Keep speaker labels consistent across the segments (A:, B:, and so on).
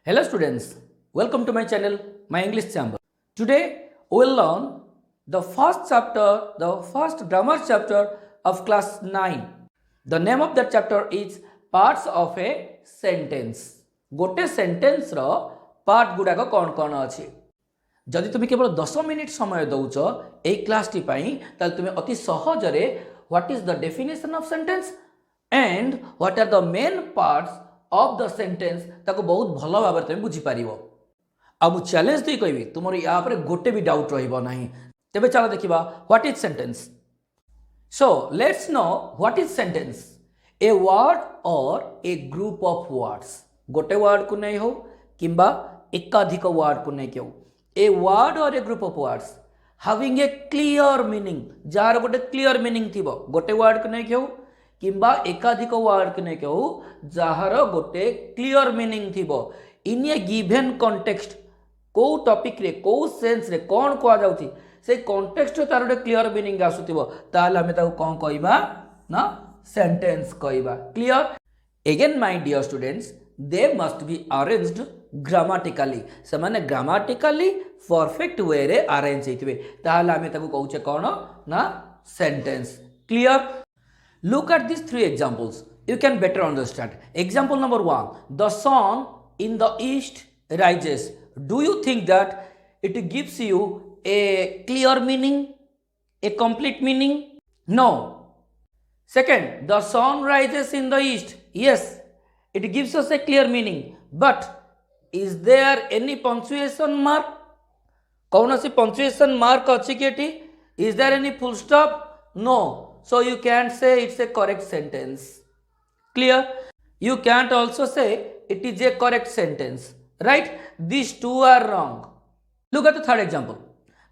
A: Hello students, welcome to my channel, my English Chamber. Today we will learn the first chapter, the first grammar chapter of class 9. The name of that chapter is Parts of a Sentence. गोटे sentence रो part गुड़ाक कौन कौन अच्छी जदि तुम केवल 10 minute समय दौच ए class T ताले तुम अति सहजरे what is the definition of sentence and what are the main parts of the sentence ताको बहुत भल भाव तुम बुझीपार आ मु चैलेंज दे कहबी तुम या गोटे भी डाउट रहिबो नाही तेबे चलो देखिबा what is sentence. So let's know what is sentence. A word or a group of words गोटे वर्ड को नहीं हो किंबा एकाधिक वर्ड को नहीं हो. A word or a group of words having a clear meaning जार गोटे क्लियर मीनिंग थिबो गोटे वर्ड को नहीं हो किंबा एकाधिक वर्ड को नहीं हो जार गोटे क्लियर मीनिंग थिबो इन ए गिवन कॉन्टेक्स्ट को टॉपिक रे को सेंस रे कौन कह जाउथि से कॉन्टेक्स्ट तार गोटे क्लियर मीनिंग आसुथिबो ताले हमें ताको कोन कहबा ना सेंटेंस कहबा. Clear. Again my dear students they must be arranged grammatically से माने grammatically perfect way रे arrange हेतिबे ताले हमें ताको कहउचे कोन ना sentence. Clear. Look at these three examples, you can better understand. Example number 1, the sun in the east rises. Do you think that it gives you a clear meaning, a complete meaning? No. Second, the sun rises in the east. Yes, it gives us a clear meaning, but is there any punctuation mark? कौन सी punctuation mark अच्छी केटी? Is there any full stop? No. So you can't say it's a correct sentence. Clear? You can't also say it is a correct sentence. Right? These two are wrong. Look at the third example.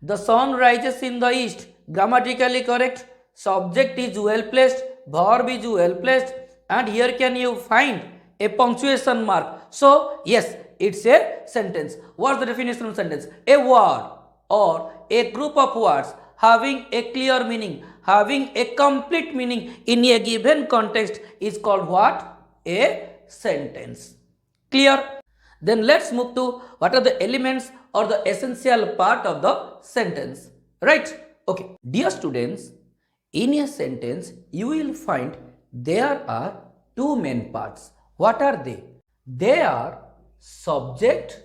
A: The sun rises in the east. Grammatically correct. Subject is well placed. Verb is well placed. And here can you find a punctuation mark. So yes, it's a sentence. What's the definition of sentence? A word or a group of words having a clear meaning, having a complete meaning in a given context is called what? A sentence. Clear? Then let's move to what are the elements or the essential part of the sentence. Right? Okay. Dear students, in a sentence you will find there are two main parts. What are they? They are subject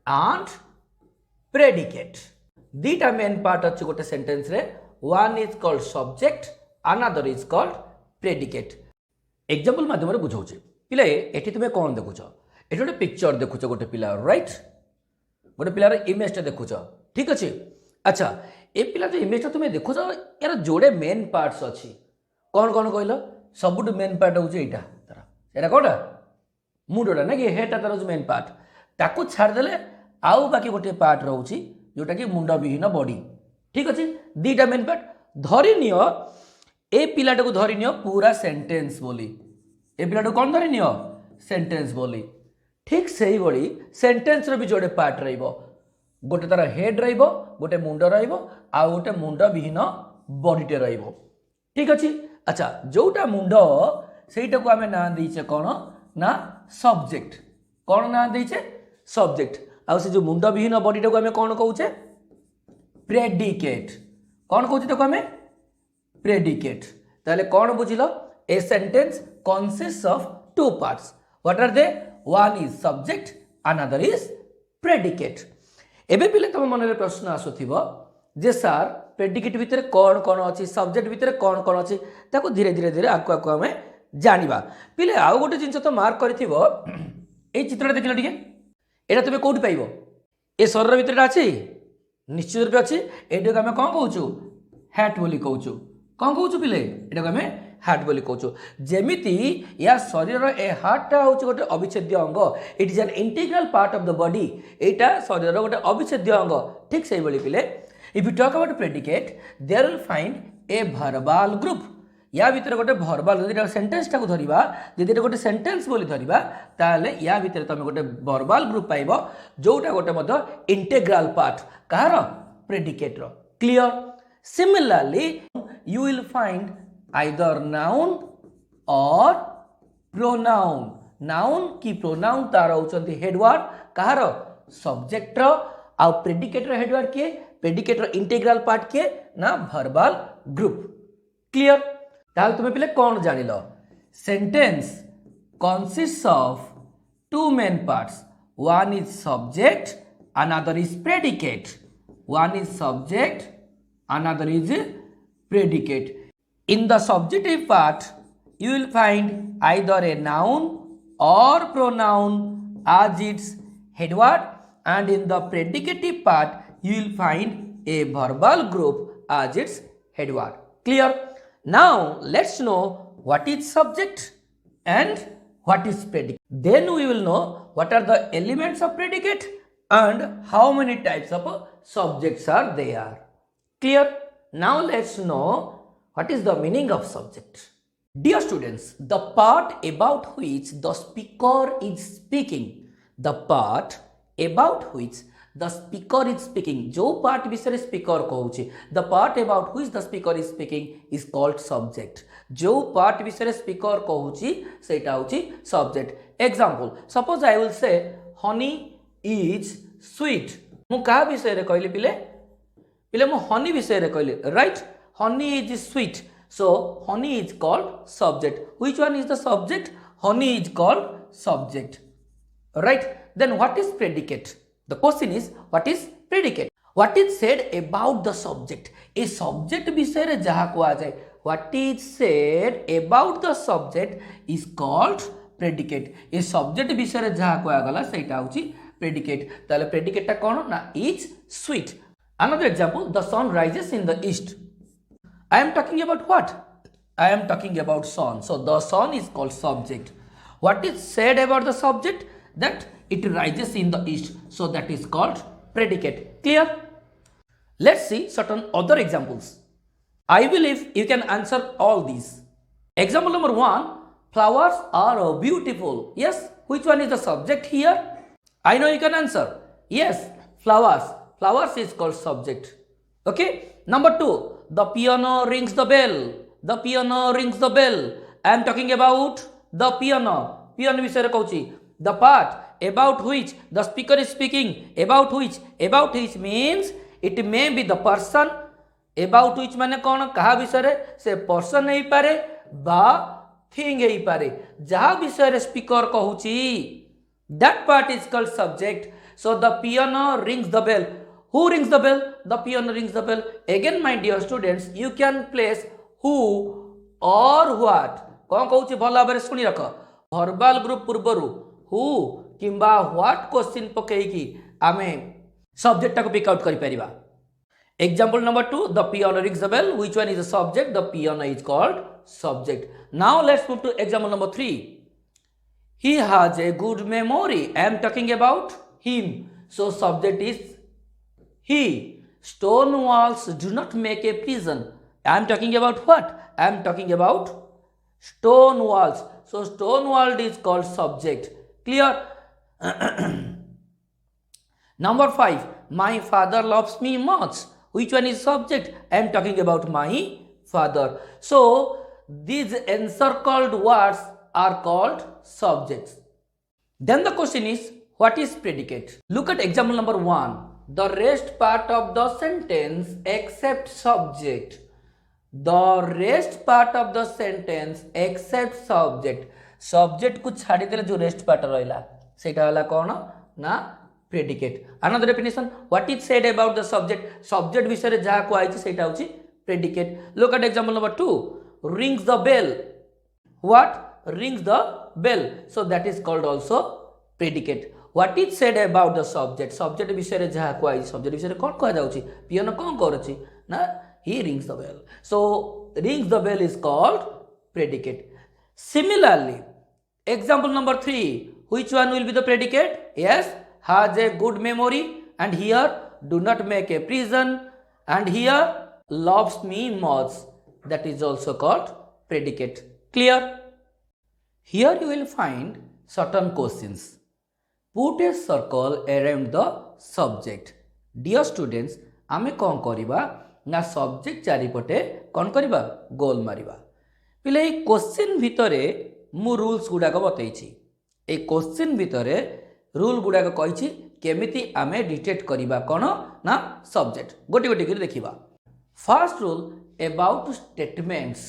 A: and predicate. Dita main part अच्छी गोटे sentence रे one is called subject, another is called predicate. Example माध्यम रे बुझाउचे पिले एठी तुमे कोन देखुछ एठी गोटे पिक्चर देखुछ गोटे पिला राइट गोटे पिलार इमेज टा देखुछ ठीक अछि. अच्छा ए पिला जो इमेज टा तुमे देखुछ यार जोड़े मेन पार्ट्स अछि कोन कोन कहलो सबुट मेन पार्ट होउचे एटा तारा एटा कोडा मुंडोडा ना कि हेटा तार मेन पार्ट ताकू छाड़ देले आउ बाकी गोटे पार्ट रहउची जोटा कि मुंड विहीन बॉडी ठीक अच्छे. दीटा मेन पार्ट धरी नियो ए पिलाटा को धरी नियो पूरा सेंटेंस बोली ए पिलाटा कौन धरी नियो सेंटेंस बोली ठीक सही बड़ी सेंटेंस रो भी जोड़े पार्ट रहिबो गोटे तार हेड रहिबो गोटे मुंड रहिबो आ गोटे मुंड विहीन बॉडीटे रहिबो ठीक अच्छे. अच्छा जोटा मुंड सेटा को हमें ना देइछे कोन ना सब्जेक्ट कौन ना देइछे सब्जेक्ट आ से जो मुंड विहीन बॉडीटा को हमें कौन कहउचे प्रेडिकेट कौन कहउचे देखो हमें प्रेडिकेट. ताले कौन बुझिलो a sentence consist of two parts. What are they? One is subject another is predicate. एबे पिले तुम मन रे प्रश्न आसुथिबो जे सर प्रेडिकेट भितर कौन कौन अछि सब्जेक्ट भितर कौन कौन अछि ताको धीरे धीरे धीरे आकु आकु हमें जानिबा. पिले आउ गोटे जिंस तो मार्क करथिबो ए चित्रटा देखिलो ठीक एटा तुम कौट पाइब ए शरीर भितर अच्छी निश्चित रूप अच्छी एटा को आम कौन कहूँ हैट बोली कहूँ कौन कहूँ पिले एटा को आम हार्ट बोली कहूँ. जेमिति या शरीर ए हार्टा हूँ गोटे अविच्छेद्य अंग it is an integral part of the body एटा शरीर गोटे अविच्छेद्य अंग ठीक से भाई पिले. If you talk about predicate there will find a verbal group या भितर गोटे वर्बल जदि सेंटेंस टाको धरिबा जदि गोटे सेंटेंस बोली धरिबा ताले या भितर तुम गोटे वर्बल ग्रुप पाइबो जोटा गोटे मध्य इंटीग्रल पार्ट कहार प्रेडिकेट रो. Clear. Similarly you will find either noun or pronoun noun की प्रोनाउन तार होचंती हेडवर्ड कहार सब्जेक्ट रो आ प्रेडिकेट रो हेडवर्ड किए प्रेडिकेट रो इंटीग्रल पार्ट किए ना वर्बल ग्रुप क्लियर ताल तुमे पिले कोन जानिलो sentence consists of two main parts one is subject another is predicate one is subject another is predicate in the subjective part you will find either a noun or pronoun as its head word and in the predicative part you will find a verbal group as its head word clear now let's know what is subject and what is predicate. Then we will know what are the elements of predicate and how many types of subjects are there. Clear? Now let's know what is the meaning of subject. Dear students, the part about which the speaker is speaking, the part about which the speaker is speaking, जो part विषय speaker कहूची, the part about which the speaker is speaking is called subject. जो part विषय speaker कहूची सेटा होची subject. Example, suppose I will say honey is sweet. मु का विषय रे कहली पिले पिले मु honey विषय रे कहली right honey is sweet so honey is called subject. Which one is the subject? Honey is called subject right. Then what is predicate? The question is what is predicate? What is said about the subject? A subject विषय रे जहा को जाए what is said about the subject is called predicate. A subject विषय रे जहा को गला सेटा होची predicate. ताले predicate ता कोन ना is sweet. Another example the sun rises in the east. I am talking about what? I am talking about sun. So the sun is called subject. What is said about the subject? That it rises in the east. So that is called predicate. Clear? Let's see certain other examples. I believe you can answer all these. Example number 1. Flowers are beautiful. Yes. Which one is the subject here? I know you can answer. Yes. Flowers. Flowers is called subject. Okay. Number 2. The piano rings the bell. The piano rings the bell. I am talking about the piano. Piano विषय रे कहूची. The part about which the speaker is speaking. About which means it may be the person. About which माने कौन कहा विषय रे से person नहीं पारे बा thing नहीं पारे जहा विषय रे speaker कहूची. That part is called subject. So the piano rings the bell. Who rings the bell? The piano rings the bell. Again my dear students you can place who or what. कौन कहूची भल भाव शुणी रख verbal group पूर्वरु who किंबा what question पकेकी आमे subject टाको pick out करि परिबा. Example number 2 the piano rings the bell. Which one is the subject? The piano is called subject. Now let's move to example number 3. He has a good memory. I am talking about him. So subject is he. Stone walls do not make a prison. I am talking about what? I am talking about stone walls. So stone wall is called subject. Clear? Number 5. My father loves me much. Which one is subject? I am talking about my father. So these encircled words are called subjects. Then the question is what is predicate? Look at example number 1. The rest part of the sentence except subject. The rest part of the sentence except subject. Subject को छाड़ी देले जो rest part रहिला सेटा वाला कोन ना predicate. Another definition what is said about the subject. Subject विषय रे जहा को आइछि सेटा होछि predicate. Look at example number 2. Rings the bell. What? Rings the bell. So that is called also predicate. What is said about the subject? Subject विषय रे जहा को आइछि subject विषय रे कोन कह जाउछि पियानो कोन करछि ना he rings the bell. So rings the bell is called predicate. Similarly, example number 3. Which one will be the predicate? Yes, has a good memory, and here do not make a prison, and here loves me much. That is also called predicate. Clear? Here you will find certain questions. Put a circle around the subject. Dear students, आमे कौन करिबा ना subject चारिपटे कौन करिबा गोल मारिबा. पिले question भितरे मु rules गुडा को बतैछि. ए क्वेश्चन भितर रूल गुड़ाक कही केमिति आमे डिटेक्ट करवा कौन ना सब्जेक्ट गोटे गोटे कर देखा। First rule about statements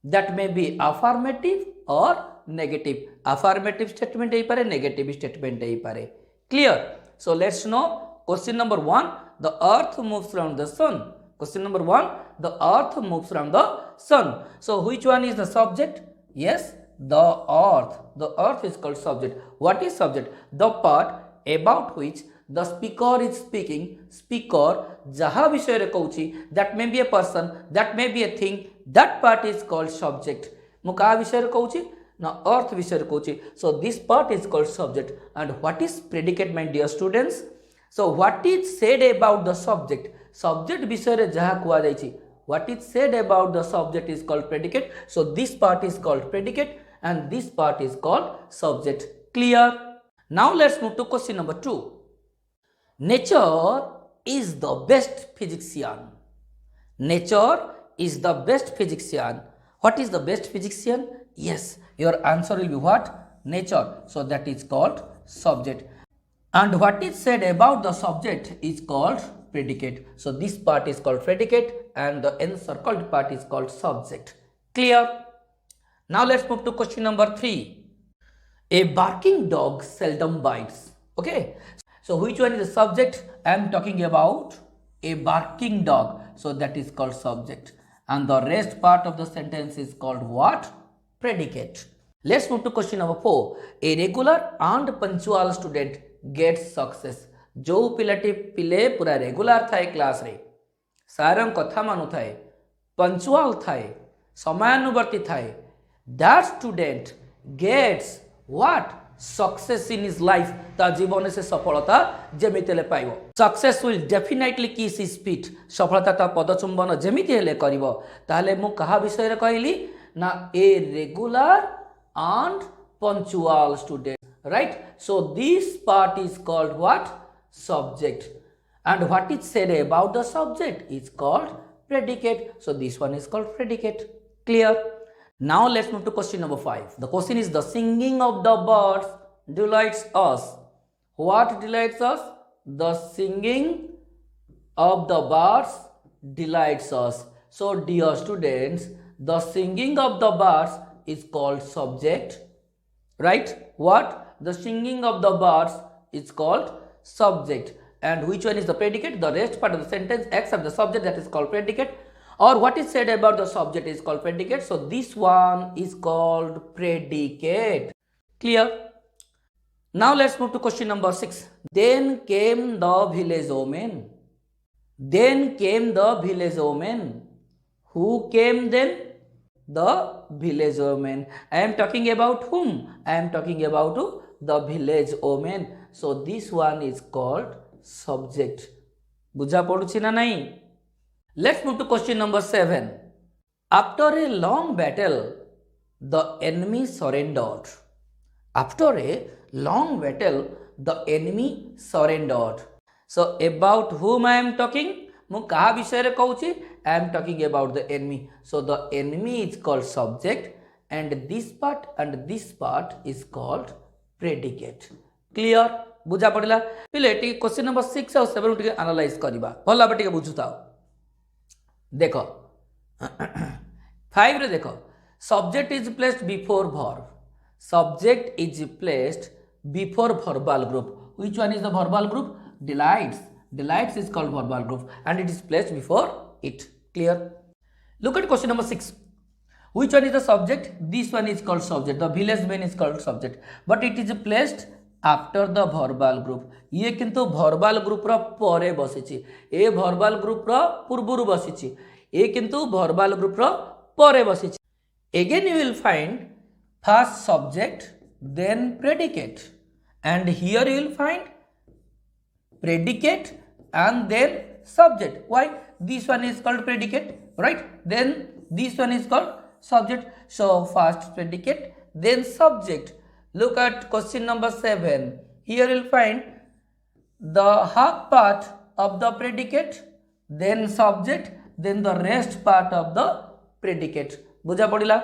A: that may be affirmative और नेगेटिव। अफर्मेटिव स्टेटमेंट हो पारे, नेगेटिव स्टेटमेंट हो पारे। Clear? So let's know question number 1, the earth moves around the sun. Question number 1, the earth moves around the sun. So which one is the subject? Yes, the earth. The earth is called subject. What is subject? The part about which the speaker is speaking. Speaker jaha विषय रे कहूची, that may be a person, that may be a thing, that part is called subject. मु का विषय रे कहूची ना earth विषय रे कहूची. So this part is called subject. And what is predicate, my dear students? So what is said about the subject? Subject विषय रे जहाँ कुआ जाइछि, what is said about the subject is called predicate. So this part is called predicate and this part is called subject. Clear? Now let's move to question number 2. Nature is the best physician. Nature is the best physician. What is the best physician? Yes, your answer will be what? Nature. So that is called subject. And what is said about the subject is called predicate. So this part is called predicate and the encircled part is called subject. Clear? Now let's move to question number 3. A barking dog seldom bites. Okay. So which one is the subject? I am talking about a barking dog. So that is called subject. And the rest part of the sentence is called what? Predicate. Let's move to question number 4. A regular and punctual student gets success. जो पिलाटी पिले पूरा regular थाए class रे, सारंग कथा मानु थाए, punctual थाए, समयानुवर्ती थाए, that student gets what? Success in his life. ता जीवन से सफलता जेमिति हेले पाइबो. Success will definitely kiss his feet. सफलता ता पदचुंबन जेमिति हेले करिवो. ताले मु कहा विषय रे कहली ना a regular and punctual student. Right? So this part is called what? Subject. And what is said about the subject is called predicate. So this one is called predicate. Clear? Now let's move to question number 5. The question is, the singing of the birds delights us. What delights us? The singing of the birds delights us. So dear students, the singing of the birds is called subject. Right? What? The singing of the birds is called subject. And which one is the predicate? The rest part of the sentence except the subject, that is called predicate. Or what is said about the subject is called predicate. So this one is called predicate. Clear? Now let's move to question number 6. Then came the village woman. Then came the village woman. Who came then? The village woman. I am talking about whom? I am talking about the village woman. So this one is called subject. बुझा पड़ुछि ना नहीं? Let's move to question number 7. After a long battle, the enemy surrendered. After a long battle, the enemy surrendered. So about whom I am talking? मु कहा विषय रे कहूची? I am talking about the enemy. So the enemy is called subject and this part is called predicate. Clear? बुझा पड़िला? पिले T question number 6 और 7 टिके analyse करबा. भला बटिके बुझुताओ. देखो 5 रे देखो, subject is placed before verb. Subject is placed before verbal group. Which one is the verbal group? Delights. Delights is called verbal group and it is placed before it. Clear? Look at question number 6. Which one is the subject? This one is called subject. The village man is called subject, but it is placed after the verbal group. ये किंतु verbal group रा परे बसिछि. ए verbal group रा पूर्वरु बसिछि. ए किंतु verbal group रा परे बसिछि. Again you will find first subject then predicate, and here you will find predicate and then subject. Why? This one is called predicate, right? Then this one is called subject. So first predicate then subject. Look at question number 7. Here you will find the half part of the predicate, then subject, then the rest part of the predicate. बुझा पड़िला?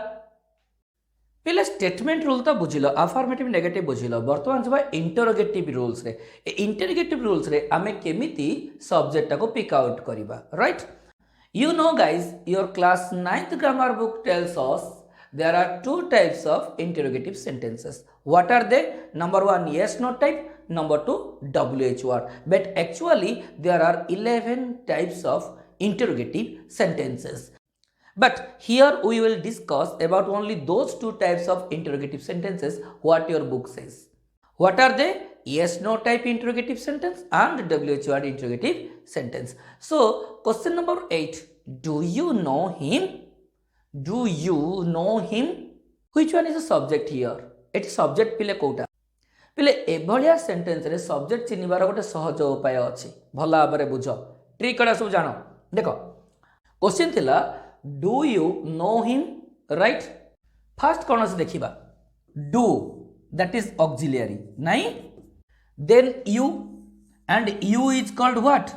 A: पहले statement rule तो बुझिल affirmative negative बुझिल बर्तमान जब interrogative rules रे interrogative rules रे आमे केमिति subject को पिक आउट करबा right you know guys your class 9th grammar book tells us there are two types of interrogative sentences. What are they? Number one, yes no type. Number two, WH word. But actually there are 11 types of interrogative sentences. But here we will discuss about only those two types of interrogative sentences what your book says. What are they? Yes no type interrogative sentence and WH word interrogative sentence. So question number 8. Do you know him? Do you know him? Which one is the subject here? It subject पिले कोटा पिले एभलिया sentence रे subject चिन्हिबार गोटे सहज उपाय अछि भला भाबरे बुझ trick कड़ा सब जानो देखो क्वेश्चन थिला do you know him right first कोन से देखिबा डू दैट इज ऑक्सिलियरी नहीं then you and you is called what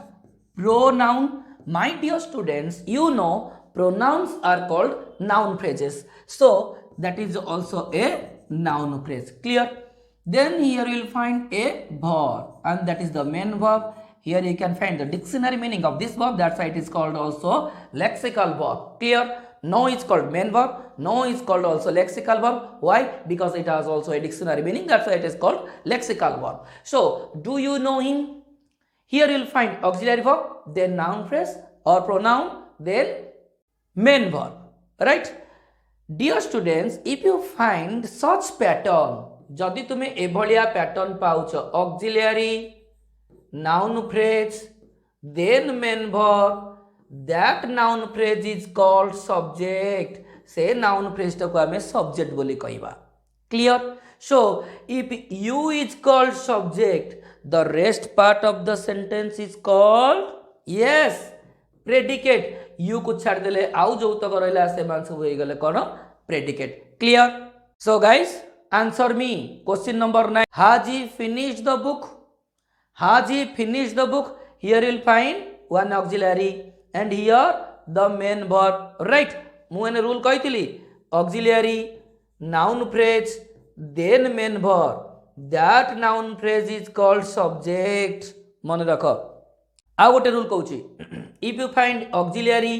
A: pronoun my dear students you know pronouns are called noun phrases so that is also a noun phrase clear then here you will find a verb and that is the main verb here you can find the dictionary meaning of this verb that's why it is called also lexical verb clear no is called main verb no is called also lexical verb why because it has also a dictionary meaning that's why it is called lexical verb so do you know him here you will find auxiliary verb then noun phrase or pronoun then main verb right dear students if you find such pattern जदि तुमे एभलिया pattern पाउछ auxiliary noun phrase then main verb that noun phrase is called subject से noun phrase को हमें subject बोली कहबा clear so if you is called subject the rest part of the sentence is called yes predicate you को छाड़ देले आउ जो तक रहला से मान सब होई गेले कोन predicate clear so guys answer me question number 9 has he finished the book has he finished the book here you will find one auxiliary and here the main verb right मु एने rule कहितली auxiliary noun phrase then main verb that noun phrase is called subject मन रख आ गोटे rule कहूची if you find auxiliary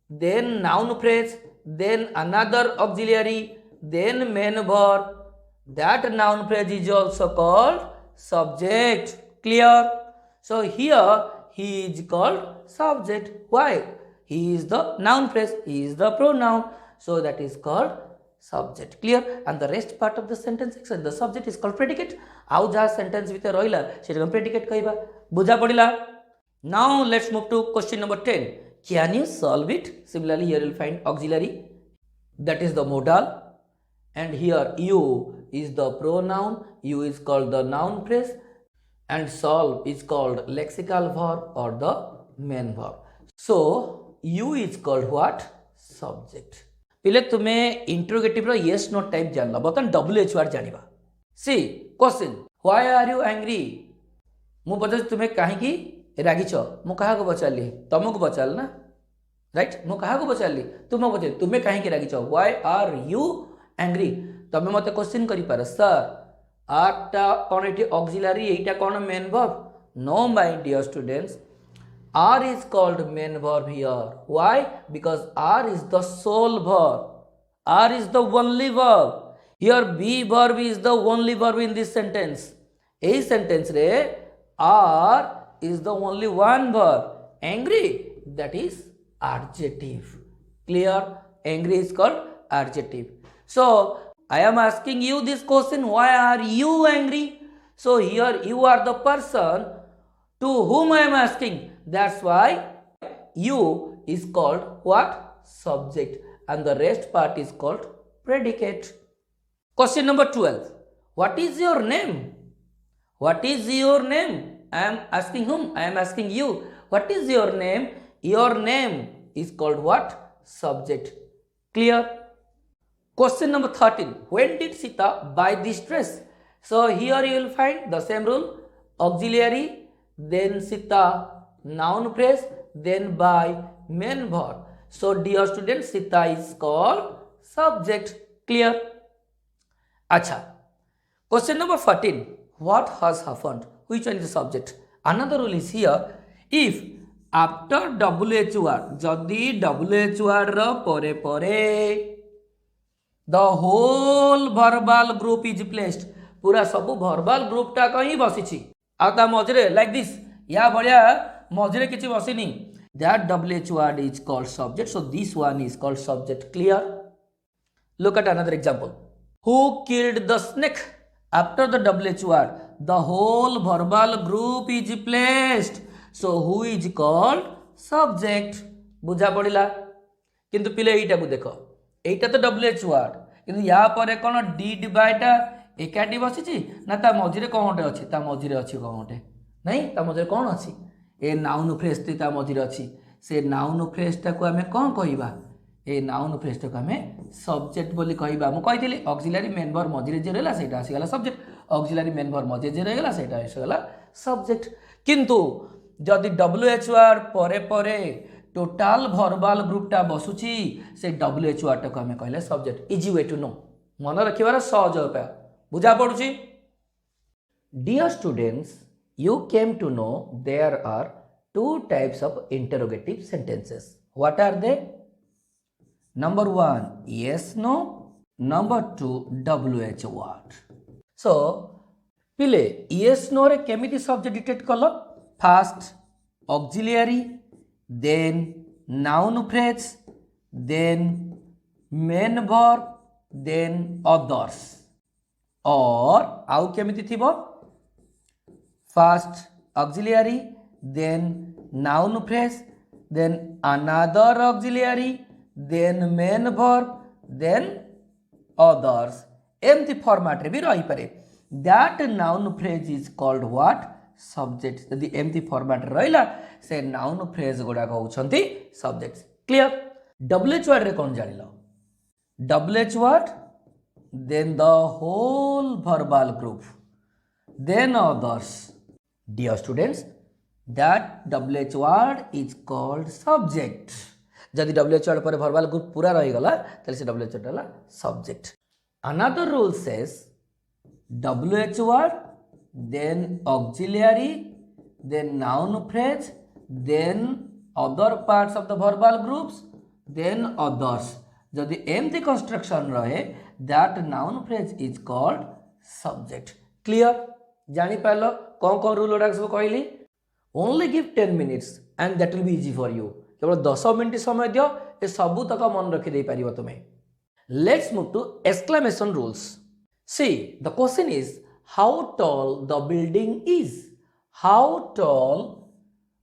A: then noun phrase then another auxiliary then main verb that noun phrase is also called subject clear so here he is called subject why he is the noun phrase he is the pronoun so that is called subject clear and the rest part of the sentence section the subject is called predicate आउ जहा sentence भितर रहिला सेटा predicate कहबा बुझा पड़िला now let's move to question number 10 can you solve it similarly here you will find auxiliary that is the modal and here you is the pronoun you is called the noun phrase and solve is called lexical verb or the main verb so you is called what subject पिले तुमे interrogative रो yes no type जानला बतन WH word जानिबा सी question why are you angry मु पचास तुमे काहे की रागिछ मु कहा को पचारली तुमको पचारल ना राइट मु कहा को पचारली तुमको पचार तुमे काहे की रागिछ व्हाई आर यू एंग्री तमे मते क्वेश्चन करि पार सर आटा कोन एटी ऑक्सिलरी एटा कोन main verb no my dear students R is called main verb here. Why? Because R is the sole verb. R is the only verb. Here be verb is the only verb in this sentence. A sentence re R is the only one verb. Angry that is adjective. Clear? Angry is called adjective. So I am asking you this question. Why are you angry? So here you are the person to whom I am asking. That's why you is called what? Subject and the rest part is called predicate. Question number 12. What is your name? What is your name? I am asking whom? I am asking you. What is your name? Your name is called what? Subject. Clear? Question number 13. When did Sita buy this dress? So here you will find the same rule. Auxiliary, then Sita, noun phrase then by main verb so dear students Sita is called subject clear Acha. Question number 14. What has happened? Which one is the subject? Another rule is here. If after WHR, जदि WHR ର ପରେ ପରେ the whole verbal group is placed, पूरा सब verbal group टा कहीं बसिछि आ ता मझरे like this या भलिया मझरे किछि बसिनी, that WHR is called subject. So this one is called subject. Clear? Look at another example. Who killed the snake? After the WHR, the whole verbal group is placed. So who is called subject? बुझा पड़िला किंतु पिले एटा को देखो, एटा तो WHR किंतु या परे कोन did by टा एकाटी बसिछि ना ता मझिरे कोनटे अछि, ता मझिरे अछि कोनटे नहीं, ता मझिरे कोन अछि ए नाउन फ्रेज ता मझिरे अछि, से नाउन फ्रेज टा को हमें कोन कहिबा, ए नाउन फ्रेज टा को हमें सब्जेक्ट बोली कहिबा. मु कहितली ऑक्सिलरी मेन वर्ब मझिरे जे रहला सेटा आसीगला सब्जेक्ट, ऑक्सिलरी मेन वर्ब मझिरे जे रहला सेटा आसीगला सब्जेक्ट. किंतु जदि WHR परे परे टोटाल वर्बल ग्रुप टा बसुची से WHR टा को हमें कहले subject. Easy way to know, मन रखिबार सहज उपाय. बुझा पड़ुची? Dear students, you came to know there are two types of interrogative sentences. What are they? Number 1, yes no. Number 2, WH word. So पिले yes no रे केमिति सब्जेक्ट डिटेक्ट कलो? First auxiliary, then noun phrase, then main verb, then others. और आउ केमिति थिबो? First auxiliary, then noun phrase, then another auxiliary, then main verb, then others. एमती format रे भी रही पारे. That noun phrase is called what? Subject. यदि एमती फॉर्मेट रहिला से noun phrase गुडा कहउछंती subjects. Clear? WH word रे कोन जानिलो? WH word, then the whole verbal group, then others. Dear students, that WH word is called subject. जदि WH word पर verbal group पूरा रही गला तले से WH word हला subject. Another rule says WH word, then auxiliary, then noun phrase, then other parts of the verbal groups, then others. जदि एमती construction रहे, that noun phrase is called subject. Clear? जानी पालो कौन कौन रूल गुड़ा सब कहली. Only give 10 minutes and that will be easy for you. केवल 10 मिनिट समय दियो, ए सबु तक मन रखि दे पारिबो तुमे. Let's move to exclamation rules. See the question is how tall the building is. How tall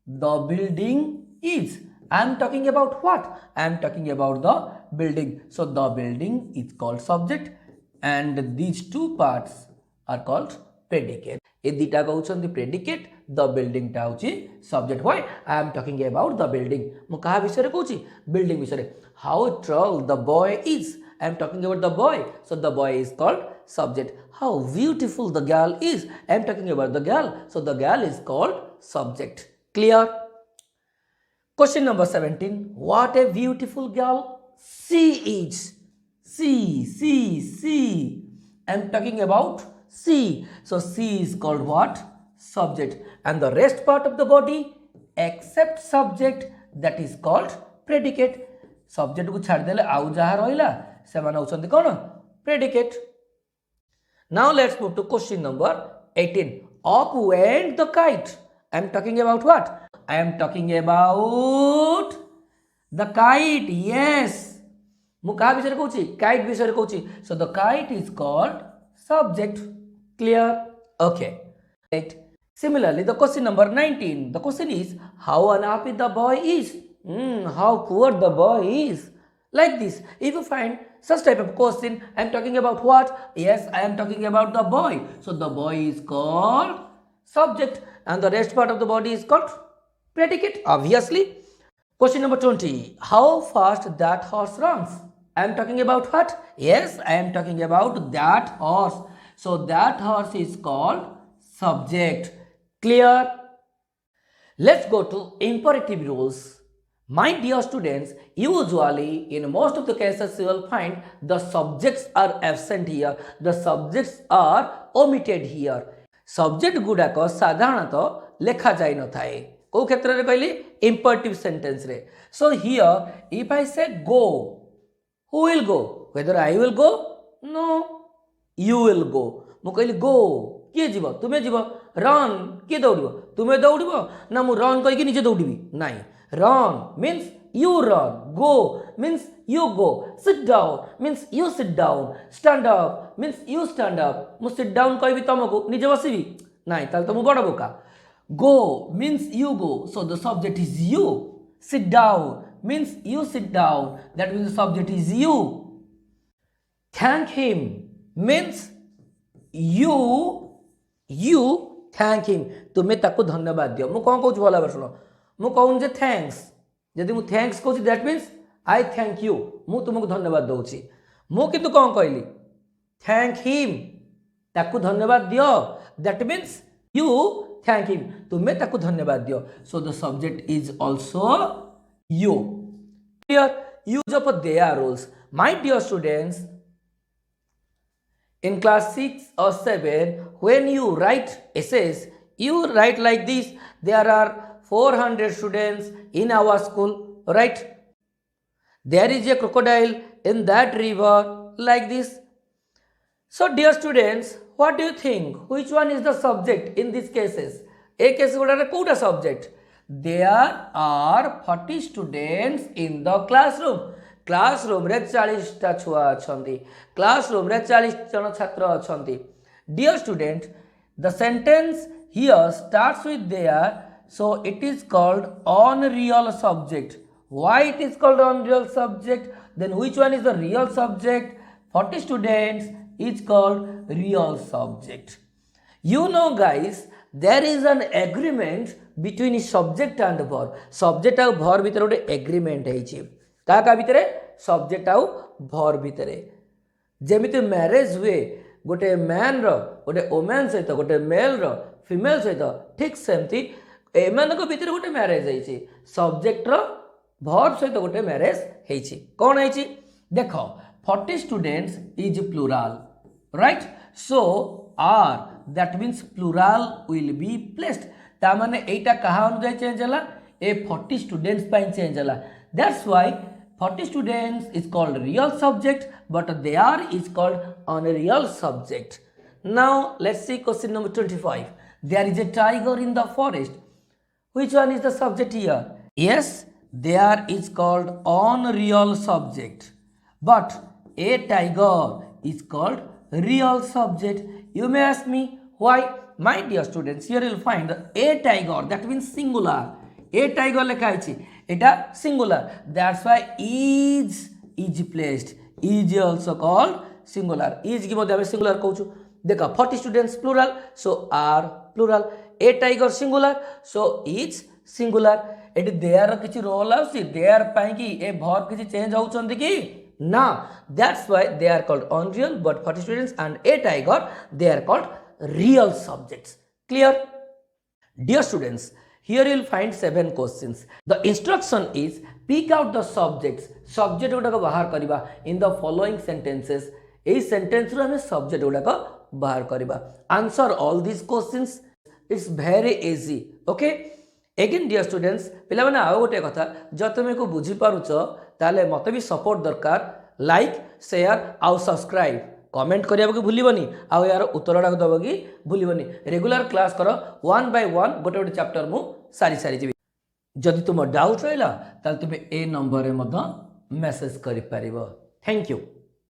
A: the building is. I am talking about what? I am talking about the building. So the building is called subject and these two parts are called predicate. ए दिटा कहउछंती predicate, the building टा होची subject. Why? I am talking about the building. मु कहा विषय रे कहउची? building विषय रे. How tall the boy is. I am talking about the boy. So the boy is called subject. How beautiful the girl is. I am talking about the girl. So the girl is called subject. Clear? Question number 17. What a beautiful girl she is. She. I am talking about she. So she is called what? Subject. And the rest part of the body except subject, that is called predicate. Subject को छाड़ देले आउ जहा रहिला से माने होचंती कोन? Predicate. Now let's move to question number 18. Up went the kite. I am talking about what? I am talking about the kite. Yes. मु का विषय कहउची? Kite विषय कहउची. So the kite is called subject. Clear? Okay. Right. Similarly, the question number 19. The question is how unhappy the boy is. How poor the boy is. Like this. If you find such type of question, I am talking about what? Yes, I am talking about the boy. So the boy is called subject and the rest part of the body is called predicate. Obviously. Question number 20. How fast that horse runs. I am talking about what? Yes, I am talking about that horse. So that horse is called subject. Clear? Let's go to imperative rules. My dear students, usually in most of the cases you will find the subjects are absent here, the subjects are omitted here. Subject गुड़ाक साधारणतः लेखा जाई न थाए को क्षेत्र रे कहली imperative sentence रे. So here if I say go, who will go? Whether I will go? No, you will go. मु कहली go किए जीव तुमे जीव, run किए दौड़िब तुमे दौड़िब ना मु run कहि कि निजे दौड़िबी नाही. Run means you run, go means you go, sit down means you sit down, stand up means you stand up. मु sit down कहबी तुमको निजे बसिबी नाही ताल तो मु बड़ बोका. Go means you go, so the subject is you. Sit down means you sit down, that means the subject is you. Thank him means you thank him, तुम्हें ताको धन्यवाद दियो. मु कौन कहूँ भला सुनो, मु कहूँ जे थैंक्स, यदि मु थैंक्स कहूँ that means I thank you, मु तुमको धन्यवाद दूची. मु किंतु कौन कहली थैंक हिम, ताको धन्यवाद दियो, that means you thank him, तुम्हें ताको धन्यवाद दियो. So the subject is also you. Here use of their roles. My dear students, in class 6 or 7 when you write essays, you write like this. There are 400 students in our school, right? There is a crocodile in that river, like this. So dear students, what do you think, which one is the subject in these cases? A case गुड़ा Kota subject. There are 40 students in the classroom. Classroom रे 40 टा छुआ अछंती, classroom रे 40 जन छात्र अछंती. Dear student, the sentence here starts with there, so it is called unreal subject. Why it is called unreal subject? Then which one is the real subject? 40 students is called real subject. You know guys, there is an agreement between subject and verb. Subject और verb भितर गोटे agreement है का भितर subject और verb भितर. जेमिति marriage हुए गोटे मैन रो गोटे वुमेन सहित गोटे मेल रो फीमेल सहित, ठीक सेमती एमान को भितर गोटे मैरिज है. सब्जेक्ट रो verb सहित गोटे मैरिज है. कौन है देखो 40 students is plural, right? So are, that means plural will be placed. ता माने एटा कहा अनुसार चेंज होला, ए 40 स्टूडेंट्स पाइन चेंज होला. That's why 40 students is called real subject but they are is called unreal subject. Now let's see question number 25. There is a tiger in the forest. Which one is the subject here? Yes, there is called unreal subject but a tiger is called real subject. You may ask me why? My dear students, here you will find a tiger, that means singular. A tiger lekha aichi, eta singular. That's why is placed. Is also called singular. Is ki madhya ame singular कहूछु. देखा 40 students plural, so are plural. A tiger singular, so is singular. Eighty there किछि role आउसी, there पाई कि ए verb किछि change होउछन्ति कि ना. That's why they are called unreal, but 40 students and a tiger, they are called real subjects. Clear? Dear students, here you will find 7 questions. The instruction is pick out the subjects. Subject गुड़ा को बाहर करिबा in the following sentences. A sentence रो हमें subject गुड़ा को बाहर करिबा. Answer all these questions. It's very easy. Okay? Again dear students, पिला माने आउ गोटे कथा जो तुमे को बुझी पारुछ ताले मते भी सपोर्ट दरकार. लाइक शेयर आउ सब्सक्राइब कमेंट करिया के भूलिबनी आउ यार उत्तरडा दबगी भूलिबनी. रेगुलर क्लास करो 1 by 1 गोटे गोटे चैप्टर मु सारी जीवी. जदि तुम डाउट रहला ताले तुमे ए नंबर रे मध मेसेज करि परिबो. Thank you.